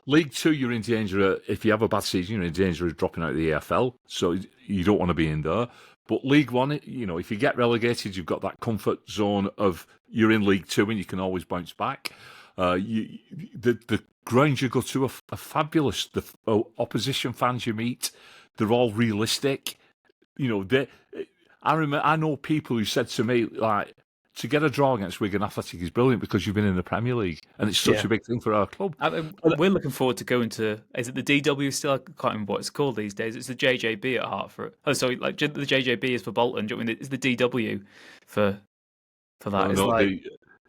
League Two, you're in danger. If you have a bad season, you're in danger of dropping out of the EFL. So you don't want to be in there. But League One, if you get relegated, you've got that comfort zone of you're in League Two and you can always bounce back. The grounds you go to are fabulous. The opposition fans you meet, they're all realistic. I know people who said to me, like, to get a draw against Wigan Athletic is brilliant because you've been in the Premier League, and it's such a big thing for our club. We're looking forward to going to, is it the DW still? I can't remember what it's called these days. It's the JJB at Hartford. Oh, sorry, like the JJB is for Bolton. Do you know what I mean? It's the DW for that.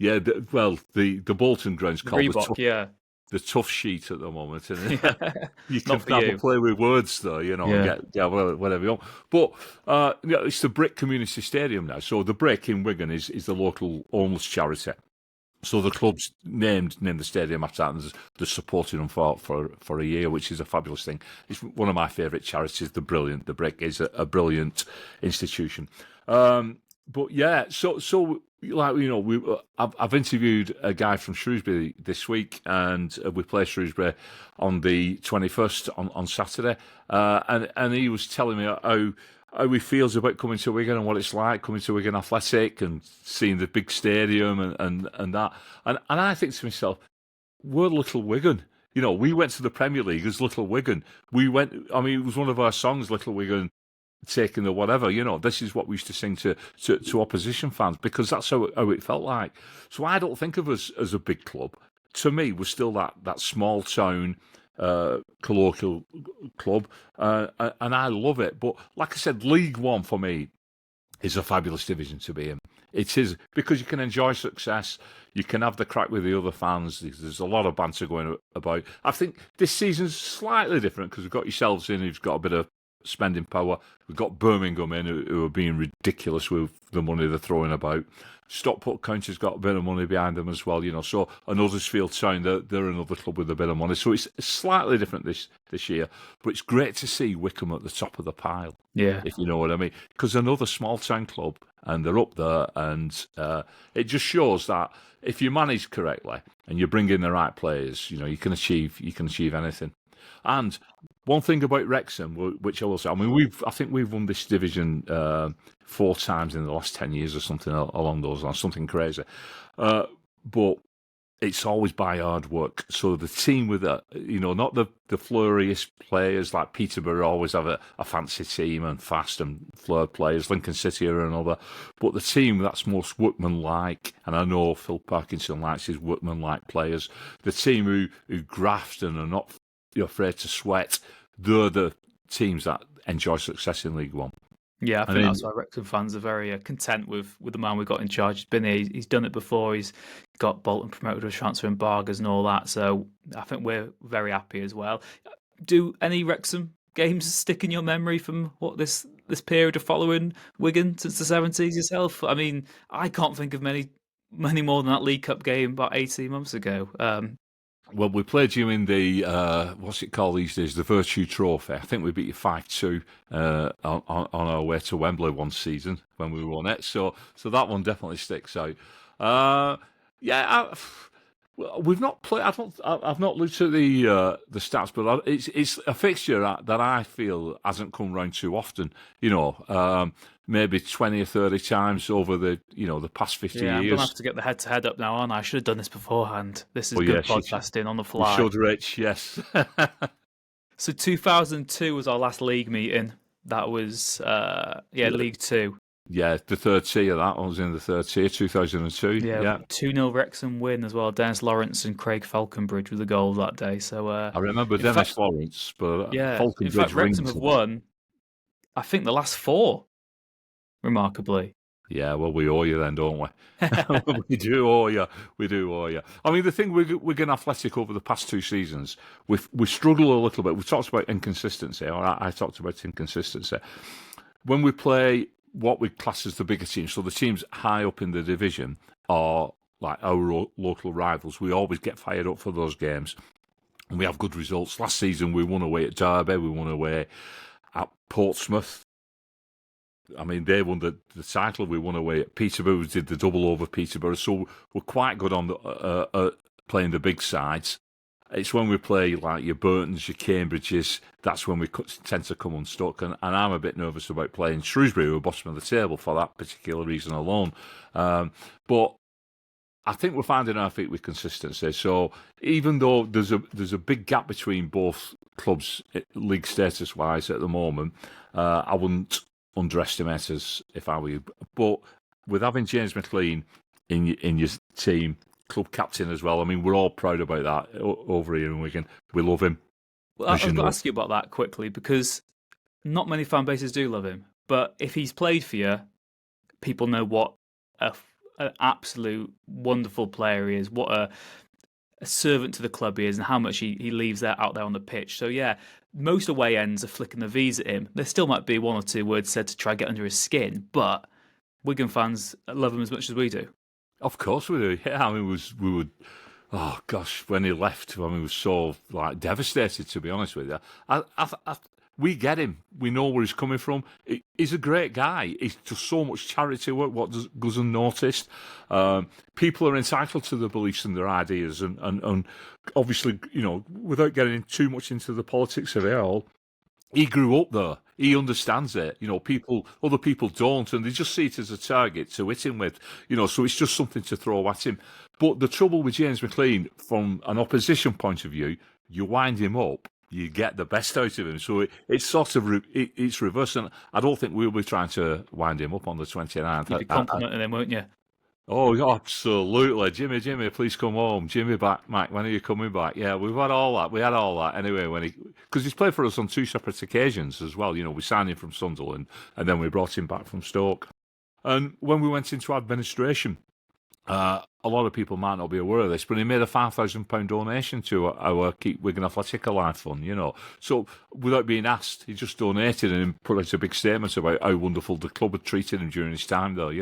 It's the Bolton ground's called Reebok, the tough sheet at the moment, isn't it? Yeah. You can have a play with words, though, and get whatever you want. But it's the Brick Community Stadium now. So the Brick in Wigan is the local homeless charity. So the club's named the stadium after that, and they're supporting them for a year, which is a fabulous thing. It's one of my favourite charities. The Brick is a brilliant institution. But yeah, so like I've interviewed a guy from Shrewsbury this week, and we play Shrewsbury on the 21st on Saturday, and he was telling me how he feels about coming to Wigan and what it's like coming to Wigan Athletic and seeing the big stadium and that, and I think to myself, we're Little Wigan. We went to the Premier League as Little Wigan. It was one of our songs, Little Wigan, taking the whatever, this is what we used to sing to opposition fans, because that's how it felt like. So I don't think of us as a big club. To me, we're still that small town colloquial club, and I love it. But like I said, League One for me is a fabulous division to be in. It is, because you can enjoy success, you can have the crack with the other fans. There's a lot of banter going about. I think this season's slightly different because we've got yourselves in who've got a bit of spending power. We've got Birmingham in who are being ridiculous with the money they're throwing about. Stockport County's got a bit of money behind them as well, So, and Huddersfield Town, they're another club with a bit of money. So it's slightly different this year, but it's great to see Wycombe at the top of the pile. Yeah, if you know what I mean, because another small town club, and they're up there, and it just shows that if you manage correctly and you bring in the right players, you can achieve anything. And one thing about Wrexham, which I will say, I think we've won this division 4 times in the last 10 years or something along those lines, something crazy. But it's always by hard work. So the team with not the flurriest players like Peterborough always have a fancy team and fast and flurred players. Lincoln City are another. But the team that's most workman-like, and I know Phil Parkinson likes his workman-like players, the team who graft and are not afraid to sweat, they're the teams that enjoy success in League One. Yeah, I think that's why Wrexham fans are very content with the man we've got in charge. He's been here, he's done it before, he's got Bolton promoted with transfer embargoes and all that, so I think we're very happy as well. Do any Wrexham games stick in your memory from what this period of following Wigan since the 70s yourself? I can't think of many more than that League Cup game about 18 months ago. Well, we played you in the what's it called these days? The Virtue Trophy. I think we beat you 5-2 on our way to Wembley one season when we won it. So that one definitely sticks out. We've not played. I've not looked at the stats, but it's a fixture that I feel hasn't come round too often. Maybe 20 or 30 times over the past 50 years. I'm gonna have to get the head-to-head up now, aren't I? I should have done this beforehand. This is good podcasting on the fly. You should, Rich. Yes. So 2002 was our last league meeting. That was League Two. Yeah, the third tier. That one was in the third tier, 2002. Yeah. 2-0 Wrexham win as well. Dennis Lawrence and Craig Falconbridge with the goal that day. So I remember Dennis Lawrence, but Falconbridge. In fact, Wrexham have won, I think, the last 4. Remarkably. Yeah, well, we owe you then, don't we? We do owe you. I mean, the thing Wigan Athletic over the past 2 seasons, we struggle a little bit. We've talked about inconsistency, or I talked about inconsistency. When we play what we class as the bigger teams, so the teams high up in the division are like our local rivals, we always get fired up for those games. And we have good results. Last season, we won away at Derby, we won away at Portsmouth. I mean, they won the title. We won away at Peterborough. We did the double over Peterborough. So we're quite good on playing the big sides. It's when we play like your Burtons, your Cambridges, that's when we tend to come unstuck. And I'm a bit nervous about playing Shrewsbury, who are bottom of the table, for that particular reason alone. But I think we're finding our feet with consistency. So even though there's a big gap between both clubs, league status-wise at the moment, I wouldn't underestimate us if I were you. But with having James McLean in your team, club captain as well, I mean, we're all proud about that over here in Wigan. We love him. Well, I've got to ask you about that quickly, because not many fan bases do love him. But if he's played for you, people know what an absolute wonderful player he is, what a servant to the club he is, and how much he leaves that out there on the pitch. So yeah, most away ends are flicking the V's at him. There still might be 1 or 2 words said to try and get under his skin, but Wigan fans love him as much as we do. Of course we do. Yeah, I mean, we would. Oh gosh, when he left, I mean, we were so devastated. To be honest with you, we get him. We know where he's coming from. He's a great guy. He does so much charity work. What goes unnoticed. People are entitled to their beliefs and their ideas, and obviously, without getting too much into the politics of it all, he grew up there. He understands it. Other people don't, and they just see it as a target to hit him with. So it's just something to throw at him. But the trouble with James McLean, from an opposition point of view, you wind him up, you get the best out of him. So it's sort of it's reverse, and I don't think we'll be trying to wind him up on the 29th. You'd be complimenting him, won't you? Oh, absolutely. Jimmy, please come home. Jimmy back, Mike, when are you coming back? Yeah, we've had all that. We had all that anyway, because he's played for us on 2 separate occasions as well. We signed him from Sunderland, and then we brought him back from Stoke. And when we went into administration, a lot of people might not be aware of this, but he made a £5,000 donation to our Keep Wigan Athletic Alive fund, So without being asked, he just donated and put out a big statement about how wonderful the club had treated him during his time there,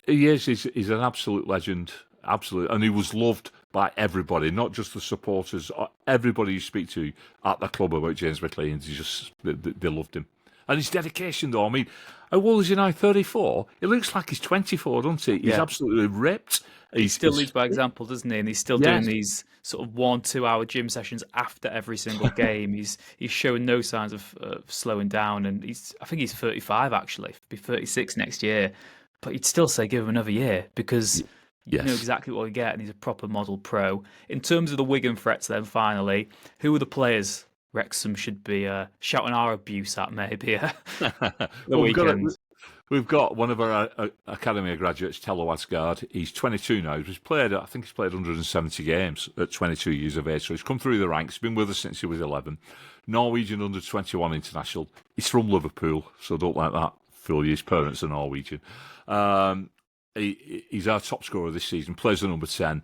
He's an absolute legend, absolute, and he was loved by everybody, not just the supporters. Everybody you speak to at the club about James McLean, they loved him. And his dedication, though, I mean, how old is he now? 34? He looks like he's 24, doesn't he? He's absolutely ripped. He still leads by example, doesn't he? And he's still doing these sort of 1-2 hour gym sessions after every single game. He's showing no signs of slowing down, and I think he's 35 actually. He'll be 36 next year. But you'd still say give him another year, because you know exactly what you get, and he's a proper model pro. In terms of the Wigan threats then, finally, who are the players Wrexham should be shouting our abuse at maybe We've got one of our academy graduates, Tello Asgard. He's 22 now. I think he's played 170 games at 22 years of age. So he's come through the ranks, been with us since he was 11. Norwegian under-21 international. He's from Liverpool, so don't let that fool you. His parents are Norwegian. He's our top scorer this season, plays the number 10.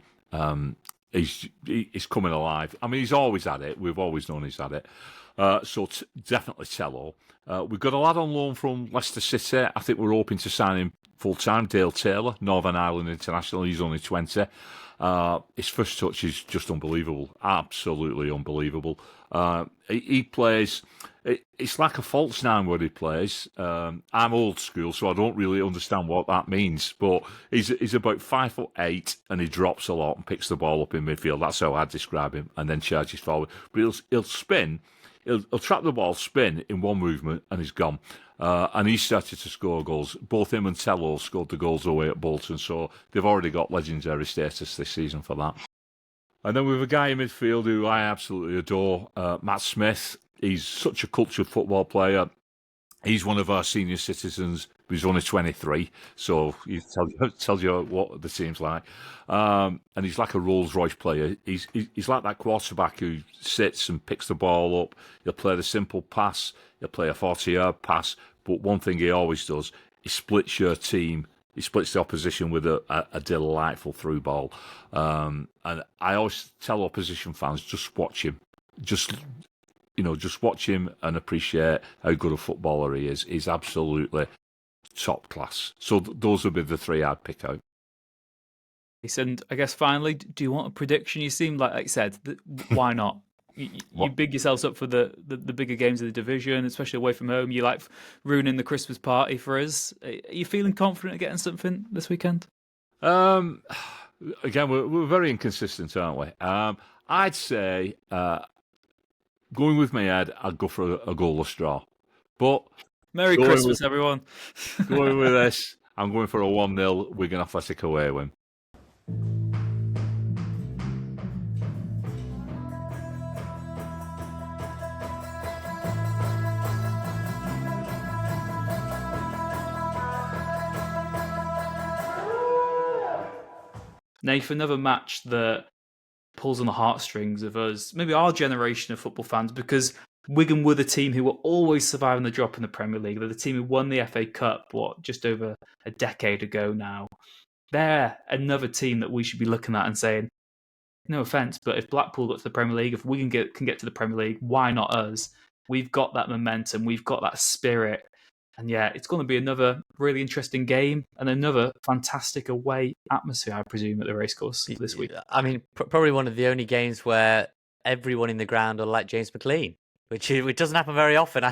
He's coming alive. I mean, he's always had it. We've always known he's had it. So definitely Tello. We've got a lad on loan from Leicester City. I think we're hoping to sign him full-time, Dale Taylor, Northern Ireland international. He's only 20. His first touch is just unbelievable, absolutely unbelievable. He plays. It's like a false nine where he plays. I'm old school, so I don't really understand what that means. But he's about 5'8", and he drops a lot and picks the ball up in midfield. That's how I describe him, and then charges forward. But he'll spin. He'll trap the ball, spin in one movement, and he's gone. And he started to score goals. Both him and Tello scored the goals away at Bolton, so they've already got legendary status this season for that. And then we have a guy in midfield who I absolutely adore, Matt Smith. He's such a cultured football player. He's one of our senior citizens. He's only 23, so he tells you what the team's like. And he's like a Rolls-Royce player. He's like that quarterback who sits and picks the ball up. He'll play the simple pass. He'll play a 40-yard pass. But one thing he always does, he splits your team. He splits the opposition with a delightful through ball. And I always tell opposition fans, just watch him. Just watch him and appreciate how good a footballer he is. He's absolutely top class. So those would be the three I'd pick out. And I guess finally, do you want a prediction? You seem like you said, why not? You big yourselves up for the bigger games of the division, especially away from home. You like ruining the Christmas party for us. Are you feeling confident of getting something this weekend? Again, we're very inconsistent, aren't we? I'd say, going with my head, I'd go for a goalless draw. But Merry Christmas, everyone. Going with this, I'm going for a 1-0 Wigan Athletic away win. Nathan, another match that pulls on the heartstrings of us, maybe our generation of football fans, because Wigan were the team who were always surviving the drop in the Premier League. They're the team who won the FA Cup, just over a decade ago now. They're another team that we should be looking at and saying, no offence, but if Blackpool got to the Premier League, if Wigan can get to the Premier League, why not us? We've got that momentum, we've got that spirit. And yeah, it's going to be another really interesting game and another fantastic away atmosphere, I presume, at the racecourse this week. I mean, probably one of the only games where everyone in the ground are like James McLean, which doesn't happen very often.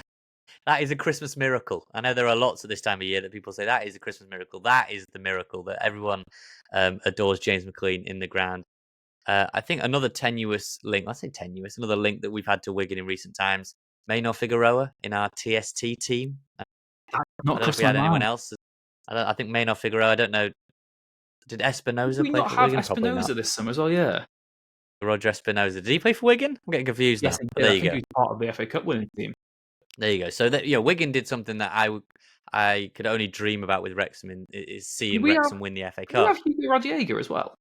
That is a Christmas miracle. I know there are lots at this time of year that people say that is a Christmas miracle. That is the miracle that everyone adores James McLean in the ground. I think another tenuous link, another link that we've had to Wigan in recent times, Maynor Figueroa in our TST team. I don't know if we had anyone else. I think Maynor Figueroa, I don't know. Did Espinoza play for Wigan? Espinoza this summer as well, yeah. Roger Espinoza. Did he play for Wigan? I'm getting confused now. Yes, There I you think go. he was part of the FA Cup winning team. There you go. So Wigan did something that I could only dream about with Wrexham is seeing Wrexham win the FA Cup. We have Hugo Rodiega as well.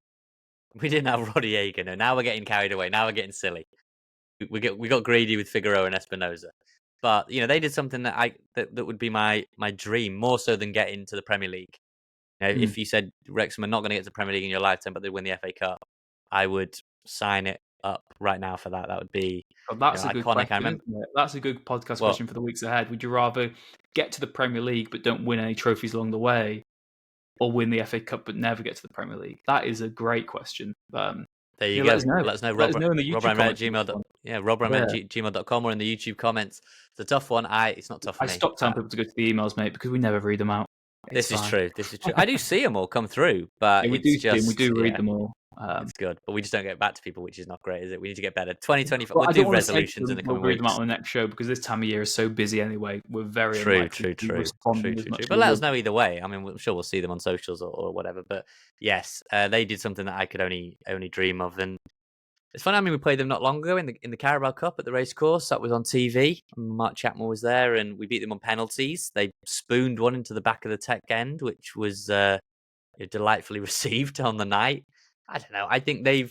We didn't have Rodiega. No, now we're getting carried away. Now we're getting silly. We got greedy with Figueroa and Espinoza. But they did something that would be my dream, more so than getting to the Premier League. If you said Wrexham are not going to get to the Premier League in your lifetime, but they win the FA Cup, I would sign it up right now for that. That would be that's a good iconic. Question, that's a good podcast question for the weeks ahead. Would you rather get to the Premier League but don't win any trophies along the way, or win the FA Cup but never get to the Premier League? That is a great question. There you go. Let us know. RobRyanRed@gmail.com or in the YouTube comments. It's a tough one. It's not tough for me. I stopped telling people to go to the emails, mate, because we never read them out. This is true. I do see them all come through, but we do read them all. It's good, but we just don't get back to people, which is not great, is it? We need to get better. 2024. We'll do resolutions in the coming weeks. We'll read them out on the next show because this time of year is so busy anyway. We're very true. But let us know either way. I mean, I'm sure we'll see them on socials or whatever. But yes, they did something that I could only dream of, and it's funny. I mean, we played them not long ago in the Carabao Cup at the racecourse. That was on TV. Mark Chapman was there, and we beat them on penalties. They spooned one into the back of the tech end, which was delightfully received on the night. I don't know. I think there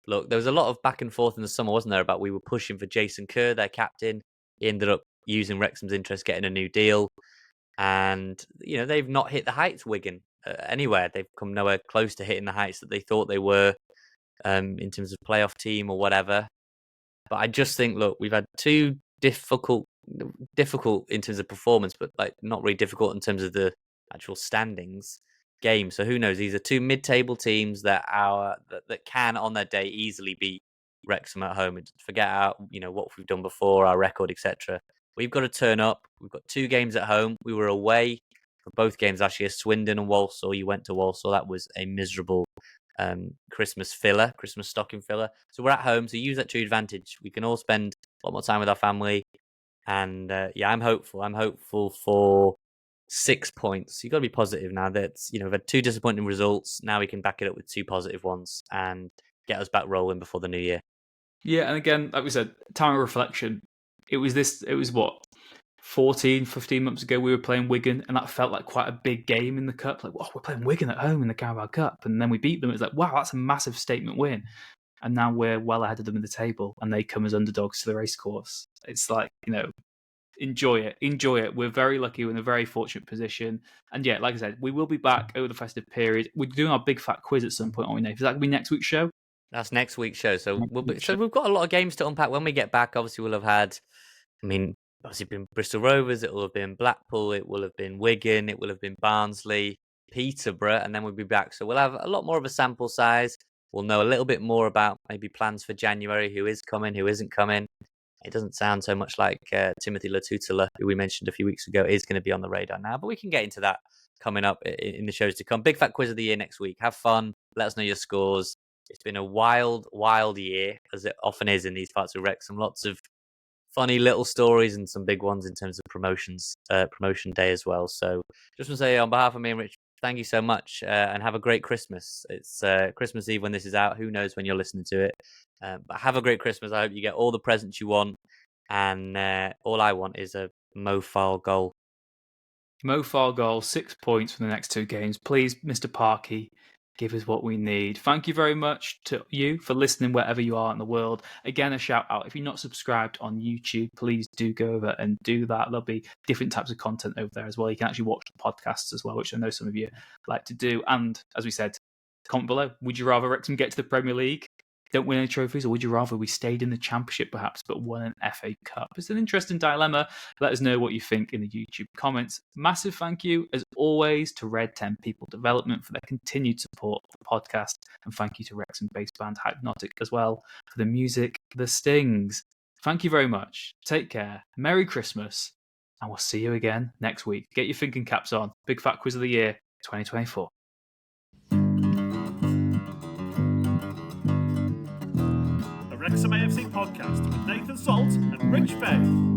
was a lot of back and forth in the summer, wasn't there, about we were pushing for Jason Kerr, their captain. He ended up using Wrexham's interest, getting a new deal. And, they've not hit the heights, Wigan, anywhere. They've come nowhere close to hitting the heights that they thought they were in terms of playoff team or whatever. But I just think, we've had two difficult in terms of performance, but not really difficult in terms of the actual standings. game. So who knows? These are two mid-table teams that can on their day easily beat Wrexham at home. And forget out, what we've done before, our record, etc. We've got to turn up. We've got 2 games at home. We were away for both games last year, Swindon and Walsall. You went to Walsall. That was a miserable Christmas stocking filler. So we're at home. So use that to your advantage. We can all spend a lot more time with our family. And I'm hopeful. I'm hopeful for 6 points. You've got to be positive now. We've had 2 disappointing results. Now we can back it up with 2 positive ones and get us back rolling before the new year. Yeah, and again, like we said, time of reflection. It was what, 14, 15 months ago we were playing Wigan, and that felt like quite a big game in the Cup. Like, we're playing Wigan at home in the Carabao Cup, and then we beat them. It's like, wow, that's a massive statement win. And now we're well ahead of them in the table, and they come as underdogs to the racecourse. It's like, enjoy it. We're very lucky. We're in a very fortunate position. And yeah, like I said, we will be back over the festive period. We're doing our big fat quiz at some point, aren't we, Nate? Is that going to be next week's show? That's next week's show. So we've got a lot of games to unpack when we get back. Obviously, we'll have had, obviously been Bristol Rovers. It will have been Blackpool. It will have been Wigan. It will have been Barnsley, Peterborough, and then we'll be back. So we'll have a lot more of a sample size. We'll know a little bit more about maybe plans for January, who is coming, who isn't coming. It doesn't sound so much like Timothy Latutula, who we mentioned a few weeks ago, is going to be on the radar now. But we can get into that coming up in the shows to come. Big Fat Quiz of the Year next week. Have fun. Let us know your scores. It's been a wild, wild year, as it often is in these parts of Wrexham. Lots of funny little stories and some big ones in terms of promotion day as well. So just want to say on behalf of me and Rich, thank you so much and have a great Christmas. It's Christmas Eve when this is out. Who knows when you're listening to it. But have a great Christmas. I hope you get all the presents you want. And all I want is a Mo Farl goal. Mo Farl goal, 6 points from the next 2 games. Please, Mr. Parkey, give us what we need. Thank you very much to you for listening wherever you are in the world. Again, a shout out. If you're not subscribed on YouTube, please do go over and do that. There'll be different types of content over there as well. You can actually watch the podcasts as well, which I know some of you like to do. And as we said, comment below. Would you rather Wrexham get to the Premier League, don't win any trophies, or would you rather we stayed in the Championship perhaps but won an FA Cup? It's an interesting dilemma. Let us know what you think in the YouTube comments. Massive thank you, as always, to Red 10 People Development for their continued support of the podcast, and thank you to Wrexham-based band Hypnotic as well for the music, The Stings. Thank you very much. Take care. Merry Christmas, and we'll see you again next week. Get your thinking caps on. Big Fat Quiz of the Year 2024. Wrexham AFC Podcast with Nathan Salt and Rich Bay.